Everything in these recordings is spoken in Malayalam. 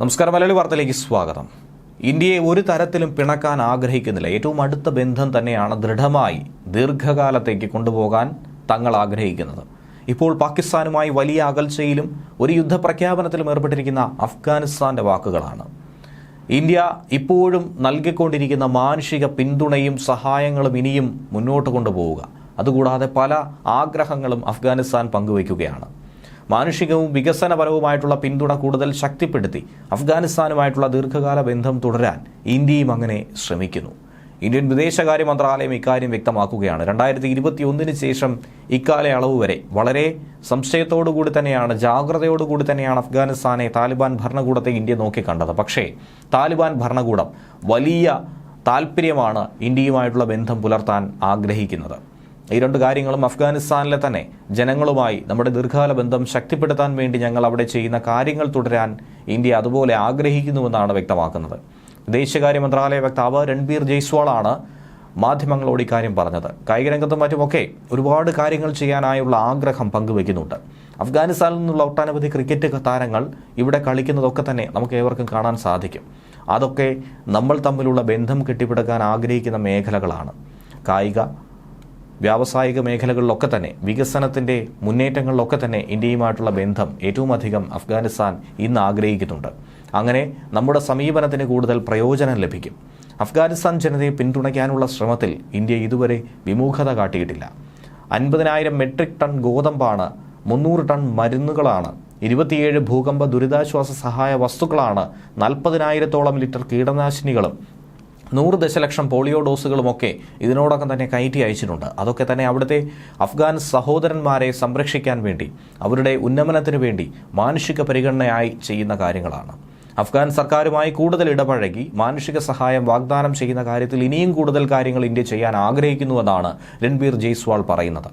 നമസ്കാരം. മലയാളി വാർത്തയിലേക്ക് സ്വാഗതം. ഇന്ത്യയെ ഒരു തരത്തിലും പിണക്കാൻ ആഗ്രഹിക്കുന്നില്ല. ഏറ്റവും അടുത്ത ബന്ധം തന്നെയാണ് ദൃഢമായി ദീർഘകാലത്തേക്ക് കൊണ്ടുപോകാൻ തങ്ങൾ ആഗ്രഹിക്കുന്നത്. ഇപ്പോൾ പാകിസ്ഥാനുമായി വലിയ അകൽച്ചയിലും ഒരു യുദ്ധപ്രഖ്യാപനത്തിലും ഏർപ്പെട്ടിരിക്കുന്ന അഫ്ഗാനിസ്ഥാന്റെ വാക്കുകളാണ്. ഇന്ത്യ ഇപ്പോഴും നൽകിക്കൊണ്ടിരിക്കുന്ന മാനുഷിക പിന്തുണയും സഹായങ്ങളും ഇനിയും മുന്നോട്ട് കൊണ്ടുപോവുക. അതുകൂടാതെ പല ആഗ്രഹങ്ങളും അഫ്ഗാനിസ്ഥാൻ പങ്കുവയ്ക്കുകയാണ്. മാനുഷികവും വികസനപരവുമായിട്ടുള്ള പിന്തുണ കൂടുതൽ ശക്തിപ്പെടുത്തി അഫ്ഗാനിസ്ഥാനുമായിട്ടുള്ള ദീർഘകാല ബന്ധം തുടരാൻ ഇന്ത്യയും അങ്ങനെ ശ്രമിക്കുന്നു. ഇന്ത്യൻ വിദേശകാര്യ മന്ത്രാലയം ഇക്കാര്യം വ്യക്തമാക്കുകയാണ്. 2021 ശേഷം ഇക്കാലയളവ് വരെ വളരെ സംശയത്തോടുകൂടി തന്നെയാണ്, ജാഗ്രതയോടുകൂടി തന്നെയാണ് അഫ്ഗാനിസ്ഥാനെ, താലിബാൻ ഭരണകൂടത്തെ ഇന്ത്യ നോക്കിക്കണ്ടത്. പക്ഷേ താലിബാൻ ഭരണകൂടം വലിയ താല്പര്യമാണ് ഇന്ത്യയുമായിട്ടുള്ള ബന്ധം പുലർത്താൻ ആഗ്രഹിക്കുന്നത്. ഈ രണ്ട് കാര്യങ്ങളും അഫ്ഗാനിസ്ഥാനിലെ തന്നെ ജനങ്ങളുമായി നമ്മുടെ ദീർഘകാല ബന്ധം ശക്തിപ്പെടുത്താൻ വേണ്ടി ഞങ്ങൾ അവിടെ ചെയ്യുന്ന കാര്യങ്ങൾ തുടരാൻ ഇന്ത്യ അതുപോലെ ആഗ്രഹിക്കുന്നുവെന്നാണ് വ്യക്തമാക്കുന്നത്. വിദേശകാര്യ മന്ത്രാലയ വക്താവ് രൺബീർ ജയ്സ്വാളാണ് മാധ്യമങ്ങളോട് ഇക്കാര്യം പറഞ്ഞത്. കായിക രംഗത്തും മറ്റുമൊക്കെ ഒരുപാട് കാര്യങ്ങൾ ചെയ്യാനായുള്ള ആഗ്രഹം പങ്കുവയ്ക്കുന്നുണ്ട്. അഫ്ഗാനിസ്ഥാനിൽ നിന്നുള്ള ഒട്ടനവധി ക്രിക്കറ്റ് താരങ്ങൾ ഇവിടെ കളിക്കുന്നതൊക്കെ തന്നെ നമുക്ക് ഏവർക്കും കാണാൻ സാധിക്കും. അതൊക്കെ നമ്മൾ തമ്മിലുള്ള ബന്ധം കെട്ടിപ്പടുക്കാൻ ആഗ്രഹിക്കുന്ന മേഖലകളാണ്. കായിക വ്യാവസായിക മേഖലകളിലൊക്കെ തന്നെ, വികസനത്തിൻ്റെ മുന്നേറ്റങ്ങളിലൊക്കെ തന്നെ ഇന്ത്യയുമായിട്ടുള്ള ബന്ധം ഏറ്റവും അധികം അഫ്ഗാനിസ്ഥാൻ ഇന്ന് ആഗ്രഹിക്കുന്നുണ്ട്. അങ്ങനെ നമ്മുടെ സമീപനത്തിന് കൂടുതൽ പ്രയോജനം ലഭിക്കും. അഫ്ഗാനിസ്ഥാൻ ജനതയെ പിന്തുണയ്ക്കാനുള്ള ശ്രമത്തിൽ ഇന്ത്യ ഇതുവരെ വിമുഖത കാട്ടിയിട്ടില്ല. 50,000 മെട്രിക് ടൺ ഗോതമ്പാണ്, 300 ടൺ മരുന്നുകളാണ്, 27 ഭൂകമ്പ ദുരിതാശ്വാസ സഹായ വസ്തുക്കളാണ്, 40,000-ഓളം ലിറ്റർ കീടനാശിനികളും 100 ദശലക്ഷം പോളിയോ ഡോസുകളുമൊക്കെ ഇതിനോടൊപ്പം തന്നെ കയറ്റി അയച്ചിട്ടുണ്ട്. അതൊക്കെ തന്നെ അവിടുത്തെ അഫ്ഗാൻ സഹോദരന്മാരെ സംരക്ഷിക്കാൻ വേണ്ടി, അവരുടെ ഉന്നമനത്തിന് വേണ്ടി മാനുഷിക പരിഗണനയായി ചെയ്യുന്ന കാര്യങ്ങളാണ്. അഫ്ഗാൻ സർക്കാരുമായി കൂടുതൽ ഇടപഴകി മാനുഷിക സഹായം വാഗ്ദാനം ചെയ്യുന്ന കാര്യത്തിൽ ഇനിയും കൂടുതൽ കാര്യങ്ങൾ ഇന്ത്യ ചെയ്യാൻ ആഗ്രഹിക്കുന്നുവെന്നാണ് രൺബീർ ജയ്സ്വാൾ പറയുന്നത്.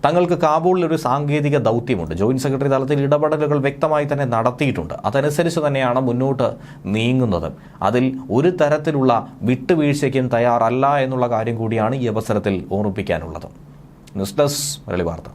തങ്ങൾക്ക് കാബൂളിൽ ഒരു സാങ്കേതിക ദൗത്യമുണ്ട്. ജോയിന്റ് സെക്രട്ടറി തലത്തിൽ ഇടപെടലുകൾ വ്യക്തമായി തന്നെ നടത്തിയിട്ടുണ്ട്. അതനുസരിച്ച് തന്നെയാണ് മുന്നോട്ട് നീങ്ങുന്നത്. അതിൽ ഒരു തരത്തിലുള്ള വിട്ടുവീഴ്ചയ്ക്കും തയ്യാറല്ല എന്നുള്ള കാര്യം കൂടിയാണ് ഈ അവസരത്തിൽ ഓർമ്മിപ്പിക്കാനുള്ളത്. ന്യൂസ് ഡെസ്ക് മലയാളി വാർത്ത.